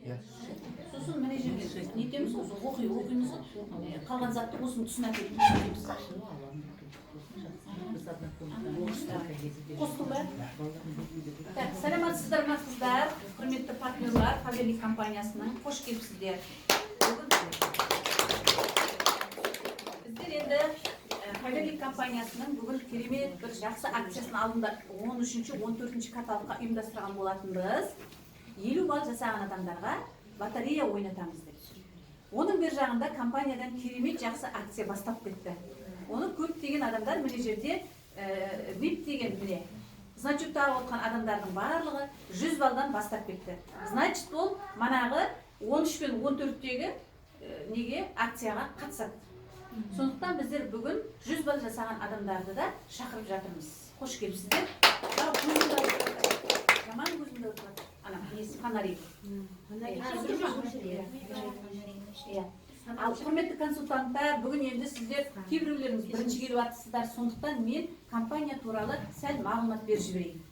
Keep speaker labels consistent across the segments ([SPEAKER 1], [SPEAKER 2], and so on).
[SPEAKER 1] Сосын міне жерге нетеміз ғой, оқимыз ғой, қалған затты осының тұсына келіп қостың ба? Саламатсыздар ма қыздар, құрметті партнерлар, Фаберлик компаниясының қош келіпсіздер. Біздер енді Фаберлик компаниясының бүгін керемет бір жақсы акциясын алдында 13-14 каталогқа ұйымдастырған болатынбыз. 50 балл жасаған адамдарға батарея ойнатамыз деп. Оның бер жағында компаниядан керемет жақсы акция бастап кетті. Оны көптеген адамдар міне жерде VIP деген міне значокты алып отқан адамдардың барлығы 100 балдан бастап кетті. Значит, ол манағы 13 пен 14-тегі неге акцияға қатысады. Сондықтан біздер бүгін 100 балл жасаған адамдарды да шақырып жатырмыз. Қош келіпсіздер. Жаман көзімді өтіп ана несі фонарик. Ал құрметті консультанттар, бүгін енді сіздер кейбіреулеріңіз бірінші келіп жатсыздар, сондықтан мен компания туралы сәл мағлұмат беріп жіберейін.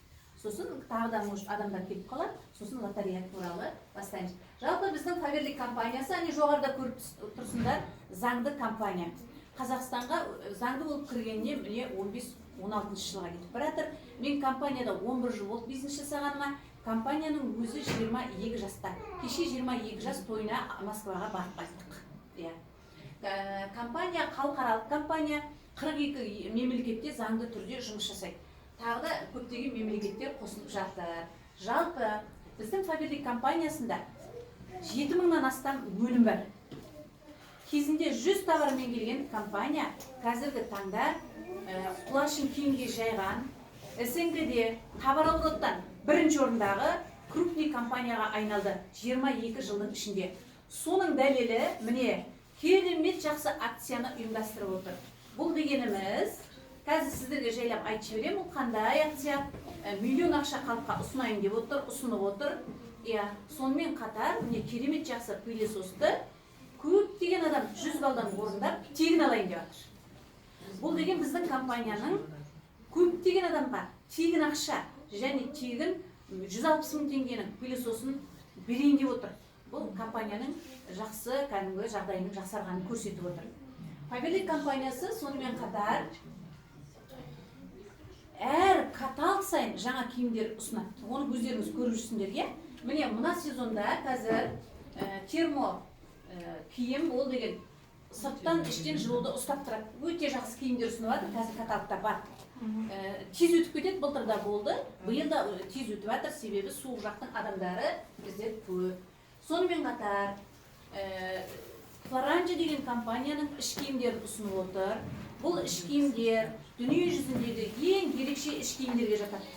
[SPEAKER 1] Сосын тағы да адамдар келіп қалады, сосын лотерея туралы бастаймыз. Жалпы біздің Фаберлик компаниясы, әне жоғарыда көріп тұрсыңдар, заңды компания. Қазақстанға заңды болып кіргеніне міне 15-16 жылға кетіп баратыр. Мен компанияда 11 жыл болып бизнес жасағаныма, компанияның өзі 22 жаста. Кеше 22 жас тойына Москваға барып қайттық. Компания, халықаралық компания, 42 мемлекетте заңды түрде жұмыс жасайды. Тағы да көптеген мемлекеттер қосылып жатыр. Жалпы біздің Фаберлик компаниясында 7000-нан астам бөлім бар. Кезінде 100 товармен келген компания қазіргі таңда құлашын киімге жайған, СНГ-де товарообороттан бірінші орындағы крупный компанияға айналды 22 жылдың ішінде. Соның дәлелі міне керемет жақсы акцияны ұйымдастырып отыр. Бұл дегеніміз, қазір сіздерге жайлап айтып жіберем, ол қандай акция, миллион ақша халыққа ұсынайын деп отыр, ұсынып отыр. Сонымен қатар міне керемет жақсы пылесосты көптеген адам 100 балдан орындап тегін алайын деп жатыр. Бұл деген біздің компанияның көптеген адамға тегін ақша және тегін 160 000 теңгенің пылесосын берейін деп отыр. Бұл компанияның жақсы кәдімгі жағдайының жақсарғанын көрсетіп отыр. Фаберлик компаниясы сонымен қатар әр каталог сайын жаңа киімдер ұсынады. Оны өздеріңіз көріп жүрсіңдерге. Міне мына сезонда қазір термо киім ол деген сырттан іштен жылуды ұстап тұрады. Өте жақсы киімдер ұсынып жатыр, қазір каталогта бар. Тез өтіп кетеді, былтырда болды. Биыл да тез өтіп жатыр, себебі суық жақтың адамдары бізде көп. Сонымен қатар Флоранжа деген компанияның іш киімдерін ұсынып отыр. Бұл іш киімдер дүние жүзіндегі ең ерекше іш киімдерге жатады.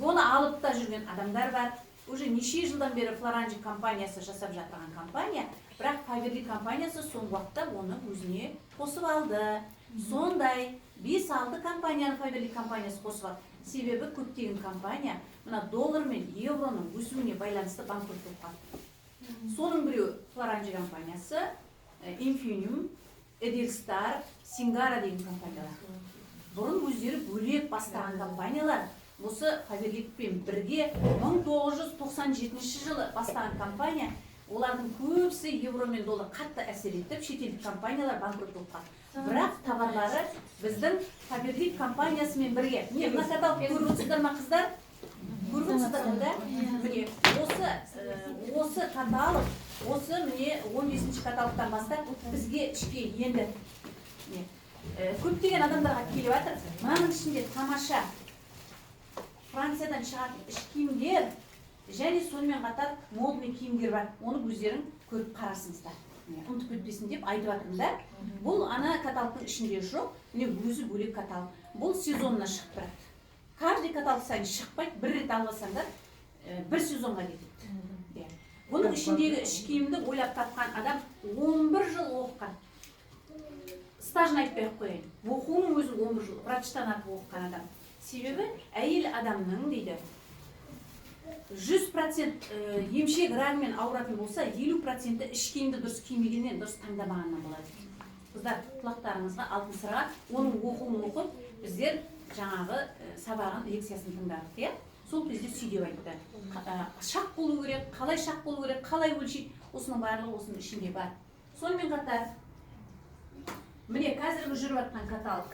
[SPEAKER 1] Оны алып та жүрген адамдар бар. Уже неше жылдан бері Флоранжа компаниясы жасап жатырған компания, бірақ Фаберлик компаниясы соңғы уақытта оны өзіне қосып алды. Сондай 5-6 компанияны Фаберлик компаниясы қосып алды. Себебі көптеген компания мына доллар мен евроның өсуіне байланысты банкрот болып қалды. Соның біреу Флоранжа компаниясы, Infinium, Edelstar, Singara деген компаниялар. Бұрын өздері бөлек бастаған компаниялар. Осы Фаберликпен бірге 1997 жылы бастаған компания, олардың көбісі евро мен доллар қатты әсер етіп, шетелдік компаниялар банкрот болып қалды. Бірақ товарлары біздің Фаберлик компаниясымен бірге. Міне мына каталог көріп отырсыздар ма қыздар? Көріп отырсыздар ма да? Міне осы каталог, осы міне 15-ші каталогтан бастап бізге ішке енді. Көптеген адамдарға келіп жатыр. Мынаның ішінде тамаша Франциядан шығатын іш киімдер және сонымен қатар модный киімдер бар. Оны өздерің көріп қарасыңыздар. Ұмытып кетпесін деп айтып жатырмын. Бұл ана каталогтың ішінде жоқ, міне өзі бөлек каталог. Бұл сезонына шығып тұрады. Каждый каталог сайын шықпайды, бір рет алсаңдар, бір сезонға кетеді. Бұның ішіндегі іш киімді ойлап тапқан адам 11 жыл оқыған. Стажын айтпай қояйын. Оқуының өзі 11 жыл, врачтан артық оқыған адам. Себебі әйел адамның дейді 100% емшек рагымен ауыратын болса, 50% іш киімді дұрыс кимегеннен дұрыс таңдамағаннан болады. Қыздар, құлақтарыңызға алтын сырға, оның оқуын оқып, біздер жаңағы сабағын лекциясын тыңдадық. сол кезде сөйдеп айтты. Шақ болу керек, қалай шақ болу керек, қалай өлшейді, осының барлығы осының ішінде бар. Сонымен қатар, міне қазіргі жүріп жатқан каталог.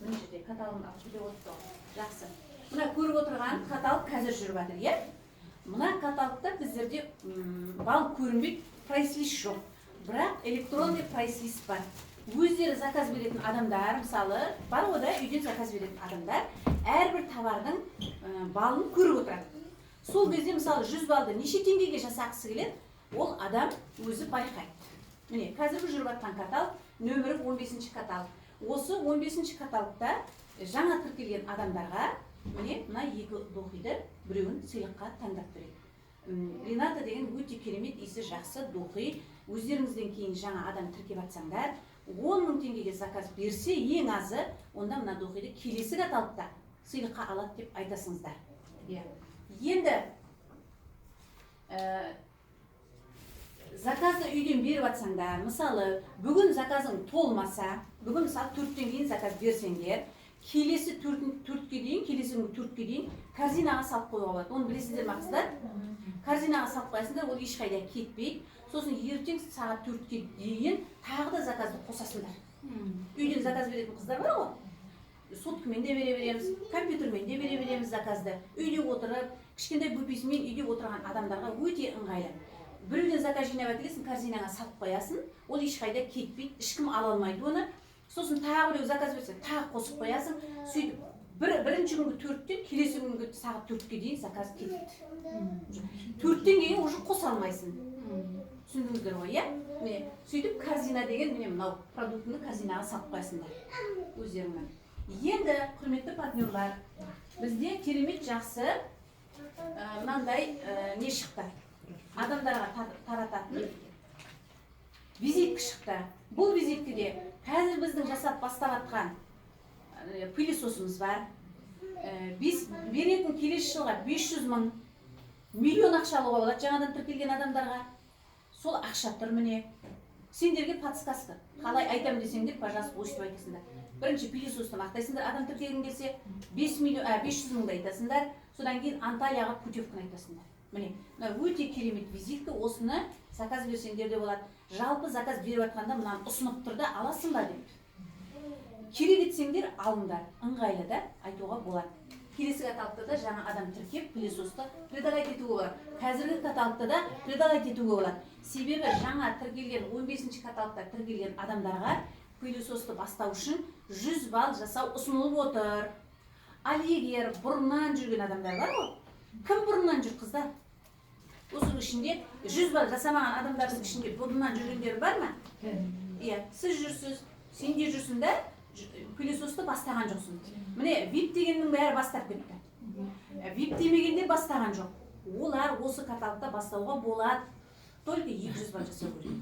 [SPEAKER 1] Міне жерде каталогын ашып отырды. Жақсы. Мына көріп отырған каталог қазір жүріп жатыр, иә? Мына каталогта біздерде бал көрінбейді, прайс-лист жоқ. Бірақ электронный прайс-лист бар. Өздері заказ беретін адамдар, мысалы, бар ода үйден заказ беретін адамдар әрбір товардың балын көріп отырады. Сол кезде, мысалы, 100 балды неше теңгеге жасақысы келеді, ол адам өзі байқайды. Міне, қазіргі жүріп жатқан каталог, нөмірі 15-ші каталог. Осы 15-ші каталогта жаңа тіркелген адамдарға, міне, мына екі дохиді біреуін сыйлыққа таңдап береді. Рената деген өте керемет, исі жақсы дохи. Өздеріңізден кейін жаңа адам тіркеп атсаңдар, 10 000 теңгеге заказ берсе, ең азы, онда мына дохиді келесі каталогта сыйлыққа алады деп айтасыңыздар. Енді заказды үйден беріп атсаңдар, мысалы, бүгін заказың толмаса, бүгін мысалы 4-тен кейін заказ берсеңдер, келесі 4-ке дейін, келесі 4-ке дейін корзинаға салып қойуға болады. Оны білесіздер ме қыздар? Корзинаға салып қойсаңдар, ол ешқайда кетпейді. Сосын ертең сағат 4-ке дейін тағы да заказды қосасыңдар. Үйден заказ беретін қыздар бар ғой? Соткамен де бере береміз, компьютермен де бере береміз заказды. Үйде отырып, кішкентай бөпесімен үйде отырған адамдарға өте ыңғайлы. Біреуден заказ жинап әкелесің, корзинаға салып қоясың, ол ешқайда кетпейді, ешкім ала алмайды оны. Сосын тағы біреу заказ берсе, тағы қосып қоясың. Сөйтіп, бірінші күнгі 4-тен, келесі күнгі сағат 4-ке дейін заказ кетеді. 4-тен кейін уже қоса алмайсың. Түсіндіңіздер ғой, иә? Міне, сөйтіп корзина деген, міне мынау продуктыны корзинаға салып қоясыңдар өздеріңмен. Енді, құрметті партнерлар, бізде керемет жақсы мынандай не шықты? Адамдарға тарататын визитка шықты. Бұл визиткеде қазір біздің жасап бастап атқан пылесосымыз бар. Біз беретін келесі жылға 500 000 миллион ақша алуға болады жаңадан тіркелген адамдарға. Сол ақша тұр міне. Сендерге подсказка. Қалай айтам десеңдер, пожалуйста, өстіп айтасыңдар. Бірінші пылесосты мақтайсыңдар, адам тіркелген келсе 500 000 айтасыңдар. Содан кейін Анталияға путевканы айтасыңдар. Міне, өте керемет визитка, осыны заказ берсеңдер де болады. Жалпы заказ беріп жатқанда мынаны ұсынып тұрда аласың ба деп. Керек етсеңдер алыңдар, ыңғайлы да айтуға болады. Келесі каталогта да жаңа адам тіркеп, пылесосты предлагать етуге болады. Қазіргі каталогта да предлагать етуге болады. Себебі жаңа тіркелген 15-ші каталогта тіркелген адамдарға пылесосты бастау үшін 100 балл жасау ұсынылып отыр. Ал егер бұрыннан жүрген адамдар бар ғой? Кім бұрыннан жүр қыздар? Осының ішінде 100 балл жасамаған адамдардың ішінде бұрыннан жүргендер бар ма? Иә, сіз жүрсіз, сен де жүрсің да, пылесосты бастаған жоқсың. Міне, VIP дегеннің бәрі бастап кетті. VIP демегенде бастаған жоқ. Олар осы каталогта бастауға болады. Только 200 балл жасау керек.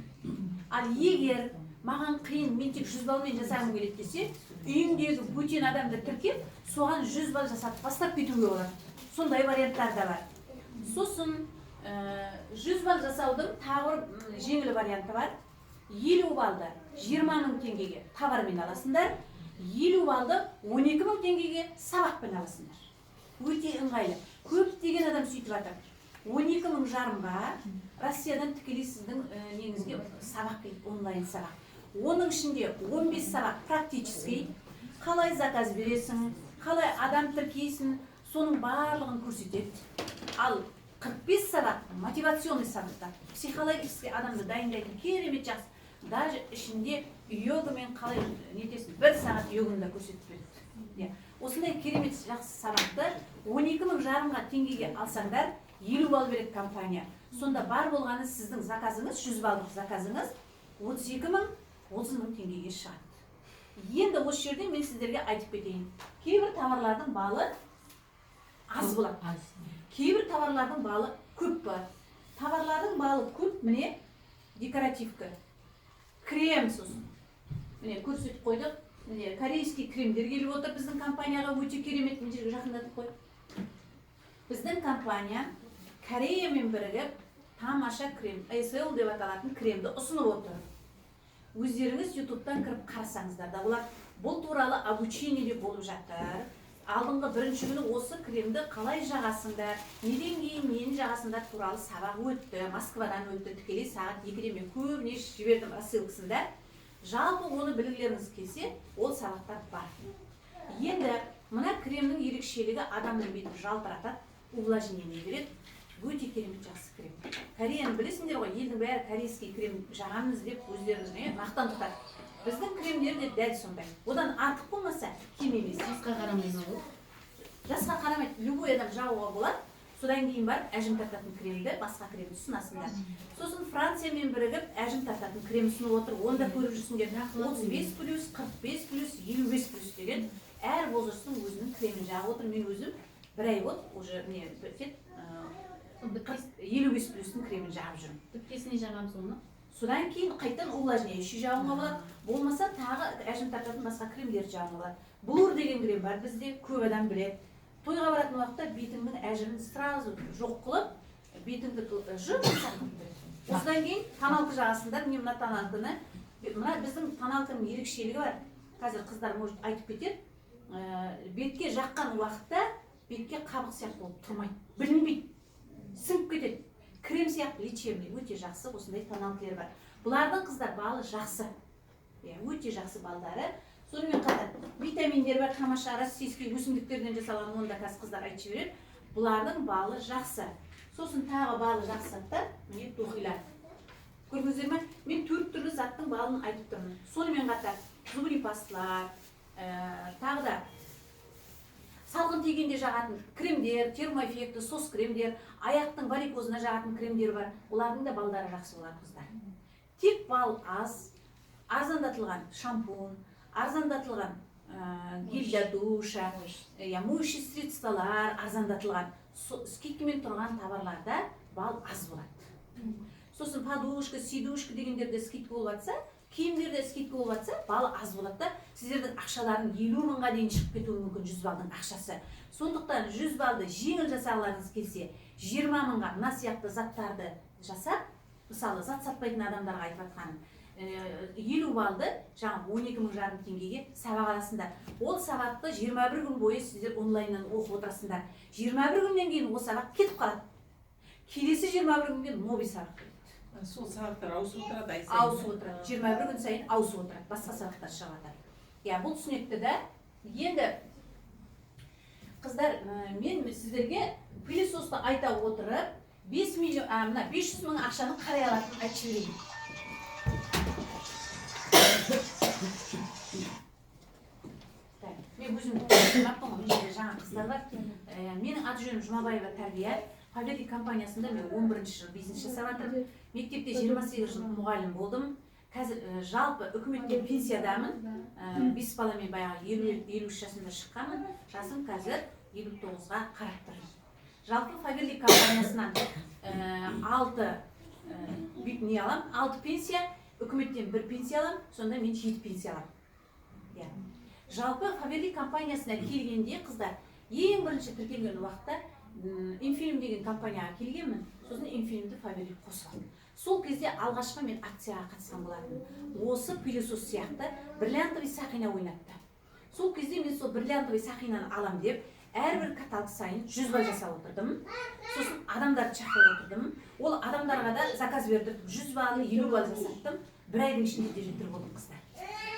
[SPEAKER 1] Ал егер маған қиын, мен тек 100 баллмен жасағым келеді десе, үйіңдегі бөтен адамды тіркеп, соған 100 балл жасап бастап кетуге болады. Сондай варианттар да бар. Сосын 100 балл жасаудың тағы жеңіл варианты бар. 50 балды 20 000 теңгеге товармен аласыңдар, 50 балды 12 000 теңгеге сабақпен аласыңдар. Өте ыңғайлы. Көптеген адам сөйтіп жатыр. 12 500-ға Россиядан тікелей сіздің неңізге сабақ келді, онлайн сабақ. Оның ішінде 15 сабақ практически, қалай заказ бересің, қалай адам тіркейсің, соның барлығын көрсетеді. Ал 45 сабақ мотивационный сабақтар, психологически адамды дайындайтын керемет жақсы. Даже ішінде йогамен қалай нетесің, 1 сағат йоганы да көрсетіп береді. Осындай керемет жақсы сабақты 12 500-ға теңгеге алсаңдар, 50 балл береді компания. Сонда бар болғаны сіздің заказыңыз, 100 баллық заказыңыз 32 000, 30 000 теңгеге шығады. Енді осы жерде мен сіздерге айтып кетейін. Кейбір товарлардың балы аз болады. Кейбір товарлардың балы көп бар. Товарлардың балы көп, міне, декоративка. Крем сосын. Міне, көрсетіп қойдық. Міне, корейский кремдер келіп отыр біздің компанияға, өте керемет. Мен жерге жақындатып қой. Біздің компания Кореямен бірігіп тамаша крем, ASL деп аталатын кремді ұсынып отыр. Өздеріңіз YouTube-тан кіріп қарасаңыздар да болады. Бұл туралы обучение де болып жатыр. алдыңғы бірінші күні осы кремді қалай жағасыңдар, неден кейін нені жағасыңдар туралы сабақ өтті, Москвадан өтті, тікелей сағат 2-де мен көбіне жібердім рассылкасында. Жалпы оны білгілеріңіз келсе, ол сабақтар бар. Енді мына кремнің ерекшелігі адамның бетін жалтыратады, увлажнение береді. Өте керемет жақсы крем. Кореяны білесіңдер ғой, елдің бәрі корейский крем жағамыз деп өздеріне мақтан тұтады. Біздің кремдер де дәл сондай. Одан артық болмаса кем емес.
[SPEAKER 2] Жасқа қарамайды ғой.
[SPEAKER 1] Жасқа қарамайды, любой адам жағуға болады. Содан кейін барып әжім тартатын кремді, басқа кремді ұсынасыңдар. Сосын Франциямен бірігіп әжім тартатын крем ұсынып отыр. Онда көріп жүрсіңдер 35+, 45+, 55+ деген әр возрасттың өзінің кремін жағып отыр. Мен өзім бір ай болды, уже не 55+-дің кремін жағып жүрмін.
[SPEAKER 2] Бүткесіне жағамыз оны.
[SPEAKER 1] Содан кейін қайтадан увлажняющий жағуға болады. Болмаса тағы әжім тартатын басқа кремдер жағуға болады. Блур деген крем бар бізде, көп адам біледі. Тойға баратын уақытта бетіңнің әжімін сразу жоқ қылып, бетіңді жұмсақ қылып береді. Осыдан кейін тоналка жағасыңдар. Мен мына тоналканы, мына біздің тоналканың ерекшелігі бар. Қазір қыздар может айтып кетер. Бетке жаққан уақытта бетке қабық сияқты болып тұрмайды. Білінбейді. Сіңіп кетеді. Крем сияқты лечебный, өте жақсы осындай тоналкалар бар. Бұлардың қыздар балы жақсы. Өте жақсы балдары. Сонымен қатар витаминдер бар, тамаша российский өсімдіктерден жасалған, онда қазір қыздар айтып жібереді. Бұлардың балы жақсы. Сосын тағы балы жақсы заттар, міне тухилар. Көрдіңіздер ме? Мен 4 түрлі заттың балын айтып тұрмын. Сонымен қатар зубный пасталар, тағы да салқын тигенде жағатын кремдер, термоэффекті, сос кремдер, аяқтың варикозына жағатын кремдер бар. Олардың да балдары жақсы болады қыздар. Тек бал аз, арзандатылған шампунь, арзандатылған гель для душа, моющий средстволар, арзандатылған скидкамен тұрған товарларда бал аз болады. Сосын подушка, сидушка дегендерде скидка болып жатса, киімдерде скидка болып жатса, балы аз болады да, сіздердің ақшаларын 50 мыңға дейін шығып кетуі мүмкін 100 балдың ақшасы. Сондықтан 100 балды жеңіл жасағыларыңыз келсе, 20 мыңға мына сияқты заттарды жасап, мысалы зат сатпайтын адамдарға айтып жатқаным, 50 балды жаңағы 12,5 теңгеге сабақ аласыңдар. Ол сабақты 21 күн бойы сіздер онлайннан оқып отырасыңдар. 21 күннен кейін ол сабақ кетіп қалады. Келесі 21 күнге новый сабақ келеді.
[SPEAKER 3] Сол сабақтар ауысып отырады, ай сайын.
[SPEAKER 1] Ауысып отырады. 21 күн сайын ауысып отырады. Басқа сабақтар шығады. Бұл түсінікті да. Енді қыздар, мен сіздерге пылесосты айта отырып, 500 мың ақшаны қалай алатынын айтып жіберейін. Мен өзім жаңа қыздар бар. Менің аты жөнім Жұмабаева Тәрбия. Павлетик компаниясында мен 11-ші жыл бизнес жасап жатырмын. Мектепте 28 жыл мұғалім болдым. Қазір жалпы үкіметтен пенсиядамын. 5 баламен баяғы 53 жасымда шыққанмын. Жасым қазір 59-ға қарап тұр. Жалпы Павлетик компаниясынан 6 пенсия, үкіметтен 1 пенсия алам, сонда мен 7 пенсия алам. Жалпы Павлетик компаниясына келгенде қыздар, ең бірінші тіркелген уақытта Инфильм деген компанияға келгенмін, сосын Инфильмді Павлетик қосып алдым. Сол кезде алғашқы мен акцияға қатысқан болатынмын. Осы пылесос сияқты бриллиантовый сақина ойнатты. Сол кезде мен сол бриллиантовый сақинаны алам деп, әрбір каталог сайын 100 бал жасап отырдым. Сосын адамдарды шақырып отырдым. Ол адамдарға да заказ бердірдім. 100 балы, 50 бал жасаттым. Бір айдың ішінде директор болдым қыздар.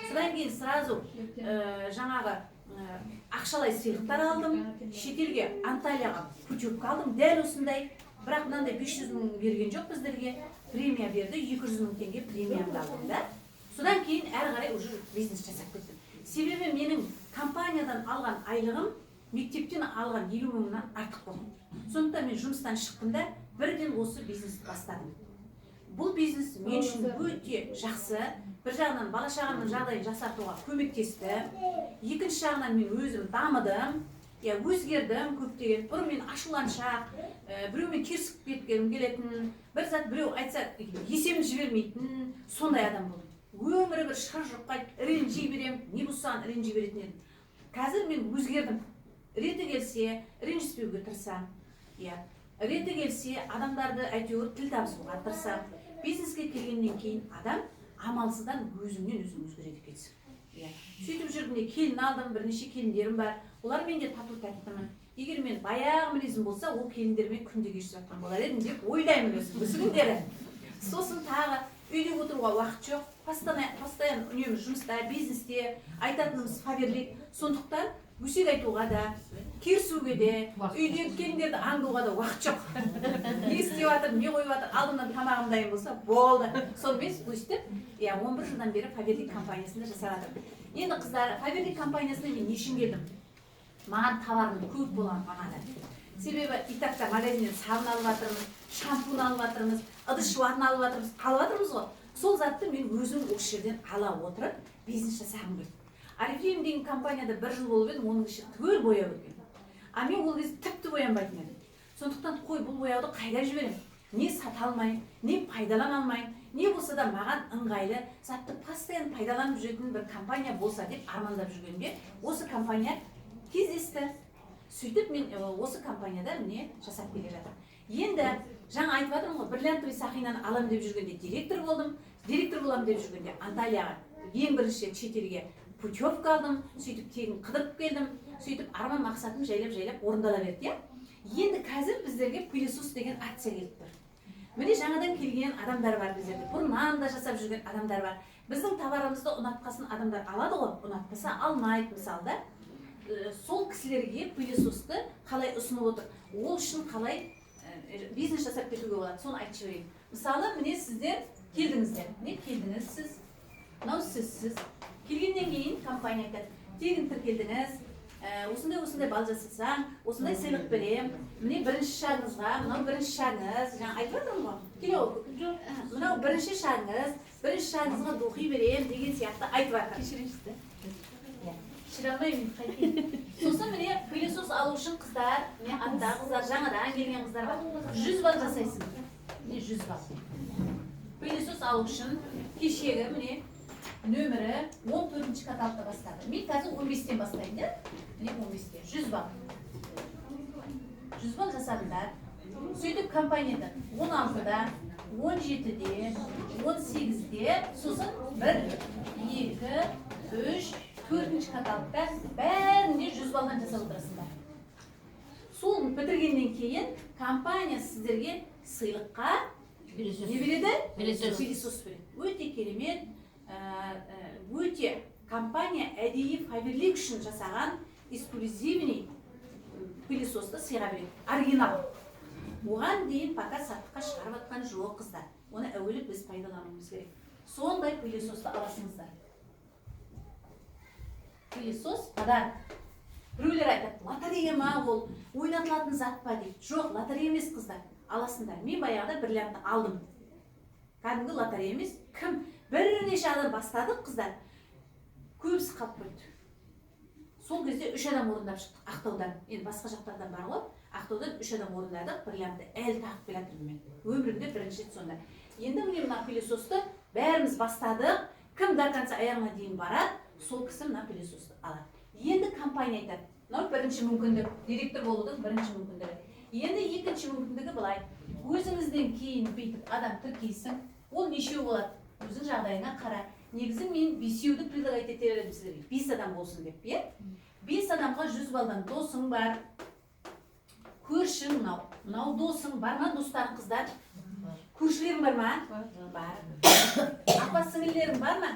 [SPEAKER 1] Содан кейін сразу жаңағы ақшалай сыйлықтар алдым. Шетелге, Анталияға путевка алдым. Дәл осындай, бірақ мынандай 500 мың берген жоқ біздерге. Премия берді, 200 мың теңге премиямды алдым да. Содан кейін әрі қарай уже бизнес жасап кеттім. Себебі менің компаниядан алған айлығым мектептен алған 50 мыңнан артық болды. Сондықтан мен жұмыстан шықтым да, бірден осы бизнесті бастадым. Бұл бизнес мен үшін өте жақсы. Бір жағынан бала шағамның жағдайын жақсартуға көмектесті. Екінші жағынан мен өзім дамыдым, өзгердім көптеген. Бұрын мен ашуланшақ, біреумен керісіп кеткенім келетін, бір зат біреу айтса есемін жібермейтін, сондай адам болдым. Өмірі бір шыр жұққа ренжи берем, не болсаң ренжи беретін едім. Қазір мен өзгердім. Реті келсе, ренжіспеуге тырысам. Реті келсе, адамдарды әйтеуір тіл табысуға тырысам. Бизнеске келгеннен кейін адам амалсыздан өзіңнен өзің өзгереді екенсің. Сөйтіп жүргенде келін алдым, бірнеше келіндерім бар. Олармен де тату тәттімін. Егер мен баяғы мінезім болса, ол келіндермен күнде кешіп жатқан болар едім деп ойлаймын осы күндері. Сосын тағы үйде отыруға уақыт жоқ. Постоянно үнемі жұмыста, бизнесте, айтатынымыз фаберлик. Сондықтан өсек айтуға да, керісуге де, үйдегі келіндерді аңдуға да уақыт жоқ. Не істеп жатыр, не қойып жатыр, алдымнан тамағым дайын болса, болды. Сонымен өстіп, 11 жылдан бері фаберлик компаниясында жасап жатырмын. Енді қыздар, фаберлик компаниясына мен не үшін келдім? Маған товарым көп болған бағада. Себебі итакта магазиннен сабын алып жатырмыз, шампунь алып жатырмыз, ыдыс жуатын алып жатырмыз ғой. Сол затты мен өзім осы жерден ала отырып, бизнес жасағым келді. Арифлейм деген компанияда 1 жыл болып едім, оның іші түгел бояу өткен. А мен ол кезде тіпті боянбайтын едім. Сондықтан қой бұл бояуды қайда жіберем? Не сата алмайым, не пайдалана алмайым, не болса да маған ыңғайлы, затты постоянно пайдаланып жүретін бір компания болса деп армандап жүргенде, осы компания кездесті. Сөйтіп мен осы компанияда міне жасап келе жатырмын. Енді жаңа айтып жатырмын ғой, бриллиантовый сақинаны алам деп жүргенде директор болдым. Директор болам деп жүргенде Анталияға ең бірінші шетелге путевка алдым. Сөйтіп тегін қыдырып келдім. Сөйтіп арман мақсатым жайлап орындала берді. Енді қазір біздерге пылесос деген акция келіп тұр. Міне жаңадан келген адамдар бар біздерде. Бұрыннан да жасап жүрген адамдар бар. Біздің товарымызды ұнатқасын адамдар алады ғой, ұнатпаса алмайды мысалы. Сол кісілерге пылесосты қалай ұсынып отыр, ол үшін қалай бизнес жасап кетуге болады, соны айтып жіберейін. Мысалы, міне сіздер келдіңіздер. Не келдіңіз сіз? Мынау сіз. Келгеннен кейін компания айтады, тегін тіркелдіңіз, осындай бал жасасаң, осындай сыйлық берем. Міне бірінші шағыңызға, мынау бірінші шағыңыз, жаңа айтып жатырмын ғой. Келе мынау бірінші шағыңызға духи берем деген сияқты айтып жатыр.
[SPEAKER 2] Кешіріңізді.
[SPEAKER 1] Шырамаймын қайтейін. Сосын міне пылесос алу үшін қыздар, міне атта қыздар, жаңадан келген қыздар бар. 100 бал жасайсың. Міне 100 бал. Пылесос алу үшін кешегі міне нөмірі 14-ші каталогта бастады. Мен қазір 15-тен бастайын, да? Міне 15-те 100 бал. 100 бал жасадыңдар. Сөйтіп компанияда 16-да, 17-де, 18-де, сосын 1, 2, 3, 4-ші каталогта бәрінде 100 балдан жасап отырасыңдар. Сол бітіргеннен кейін компания сіздерге сыйлыққа не береді? Пылесос береді. Өте керемет, өте компания әдейі фаберлик үшін жасаған эксклюзивный пылесосты сыйға береді. Оригинал. Оған дейін пока сатыққа шығарып атқан жоқ қыздар. Оны әуелі біз пайдалануымыз керек. Сондай пылесосты аласыңыздар. Пылесос подарок. Біреулер айтады, лотерея ма ол, ойнатылатын зат па дейді. Жоқ, лотерея емес қыздар. Аласыңдар. Мен баяғыда бриллиантты алдым. Кәдімгі лотерея емес. Кім? Бірнеше адам бастадық қыздар. Көбісі қалып қойды. Сол кезде 3 адам орындап шықтық Ақтаудан. Енді басқа жақтардан бар ғой. Ақтаудан 3 адам орындадық. Бриллиантты әлі тағып келе жатырмын мен. Өмірімде бірінші рет сонда. Енді міне мына пылесосты бәріміз бастадық. Кім до конца аяғына дейін барады, сол кісі мына пылесосты алады. Енді компания айтады, мынау бірінші мүмкіндік, директор болудың бірінші мүмкіндігі. Енді екінші мүмкіндігі былай. Өзіңізден кейін бүйтіп адам тіркейсің, ол нешеу болады? Өзің жағдайыңа қара. Негізі мен 5-еуді предлагать етер едім сіздерге. 5 адам болсын деп, е? 5 адамға 100 балдан досың бар. Көршің мынау. Мынау досың бар ма, достар қыздар? Көршілерің бар ма? Бар. Апа сіңілерің бар ма?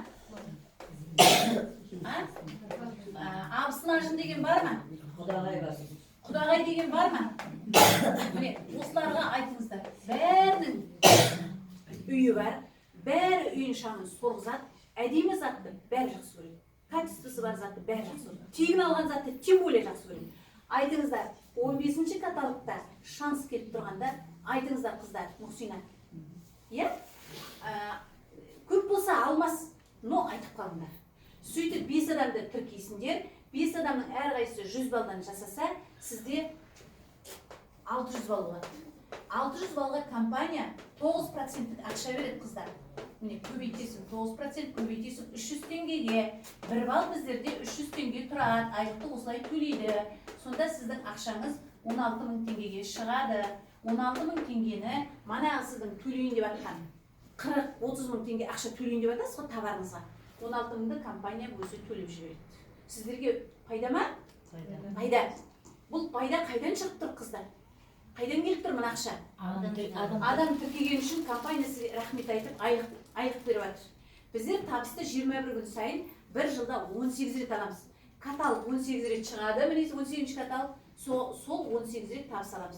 [SPEAKER 1] Абысын ажын деген бар ма?
[SPEAKER 3] Құдағай бар.
[SPEAKER 1] Құдағай деген бар ма? Міне, осыларға айтыңыздар. Бәрінің үйі бар. Бәрі үйін шаңын сорғызады. Әдемі затты бәрі жақсы көреді. Качествосы бар затты бәрі жақсы көреді. Тегін алған затты тем более жақсы көреді. Айтыңыздар, 15-ші каталогта шанс келіп тұрғанда, айтыңыздар қыздар, Мұхсина. Е? Көп болса алмас, но айтып қалыңдар. Сөйтіп 5 адамды тіркейсіңдер, 5 адамның әрқайсысы 100 балдан жасаса, сізде 600 бал болады. 600 балға компания 9% ақша береді қыздар. Міне, көбейтесің 9%, көбейтесің 300 теңгеге. 1 бал біздерде 300 теңге тұрады, айлықты осылай төлейді. Сонда сіздің ақшаңыз 16 000 теңгеге шығады. 16 000 теңгені манағы сіздің төлейін деп атқан 40-30 000 теңге ақша төлейін деп атасыз ғой товарыңызға. 16 мыңды компания өзі төлеп жібереді. Сіздерге пайда ма? Пайда. Бұл пайда қайдан шығып тұр қыздар? Қайдан келіп тұр мына ақша? Адам тіркеген үшін компания сізге рахмет айтып айлық беріп жатыр. Біздер табысты 21 күн сайын бір жылда 18 рет аламыз. Каталог 18 рет шығады, міне 18 каталог, сол 18 рет табыс аламыз.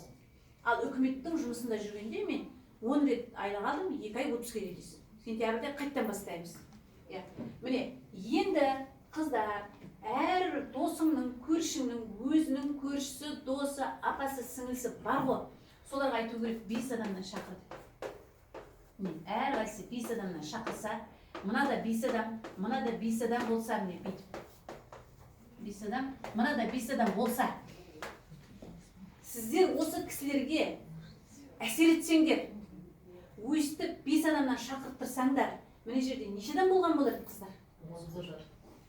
[SPEAKER 1] Ал үкіметтің жұмысында жүргенде мен 10 рет айлық алдым, 2 ай отпускқа кетесіз. Сентябрьде қайттан бастаймыз. Міне, енді қыздар, әрбір досыңның, көршіңнің, өзінің көршісі, досы, апасы, сіңілісі бар ғой. Соларға айту керек, 5 адамнан шақырды. Әрқайсысы 5 адамнан шақырса, мына да 5 адам, мына да 5 адам болса, міне бүйтіп. 5 адам, мына да 5 адам болса. Сіздер осы кісілерге әсер етсеңдер, өйстіп 5 адамнан шақырып тұрсаңдар, міне жерде неше адам болған болады қыздар?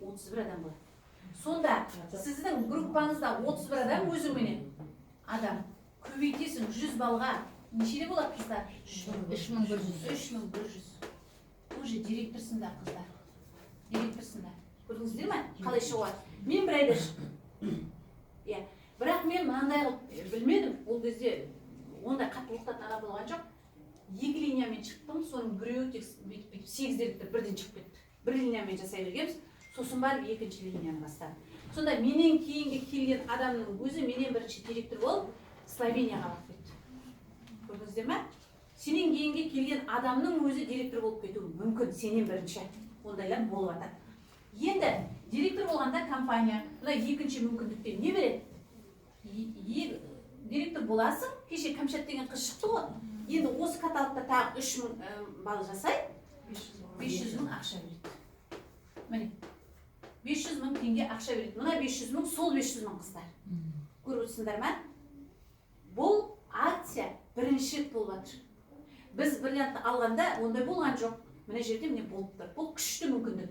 [SPEAKER 1] 31 адам болады. Сонда сіздің группаңызда 31 адам өзіңменен адам көбейтесің 100 балға нешеде болады қыздар? 3100. Уже директорсыңдар қыздар. Директорсыңдар. Көрдіңіздер ме? Қалай шығады? Мен бір айда шықтым. Бірақ мен мынандай білмедім. Ол кезде ондай қатты оқытатын адам болған жоқ. 2 линиямен шықтым, соның біреуі тек 8 директор бірден шығып кетті. 1 линиямен жасай бергенбіз. Сосын барып 2-ші линияны бастадым. Сонда менен кейінгі келген адамның өзі менен бірінші директор болып Словенияға алып кетті. Көрдіңіздер ме? Сенен кейінгі келген адамның өзі директор болып кетуі мүмкін, сенен бірінші. Ондайлар болып жатады. Енді директор болғанда компания мына екінші мүмкіндікте не береді? Директор боласың, кеше Кәмшат деген қыз шықты ғой. Енді осы каталогта тағы 3000 бал жасай, 500 мың ақша береді. Міне, 500 мың теңге ақша береді. Мына 500 мың, сол 500 мың қыздар. Көріп отырсыңдар ма? Бұл акция бірінші рет болып жатыр. Біз бриллиантты алғанда ондай болған жоқ. Мына жерде міне болып тұр. Бұл күшті мүмкіндік.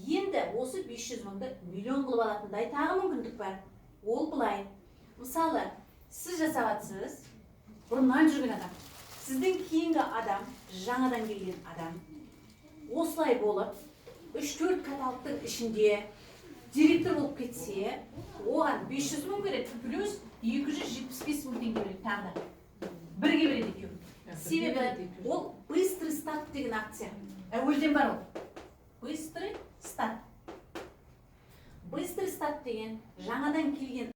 [SPEAKER 1] Енді осы 500 мыңды миллион қылып алатындай тағы мүмкіндік бар. Ол былай. Мысалы, сіз жасаватсыз, бұрыннан жүрген адам. Сіздің кейінгі адам, жаңадан келген адам, осылай болып, 3-4 каталогтың ішінде директор болып кетсе, оған 500 мың береді, плюс 275 мың теңге береді тағы да. Бірге береді екеуі. Себебі ол быстрый старт деген акция. Әуелден бар ол. Быстрый старт. Быстрый старт деген жаңадан келген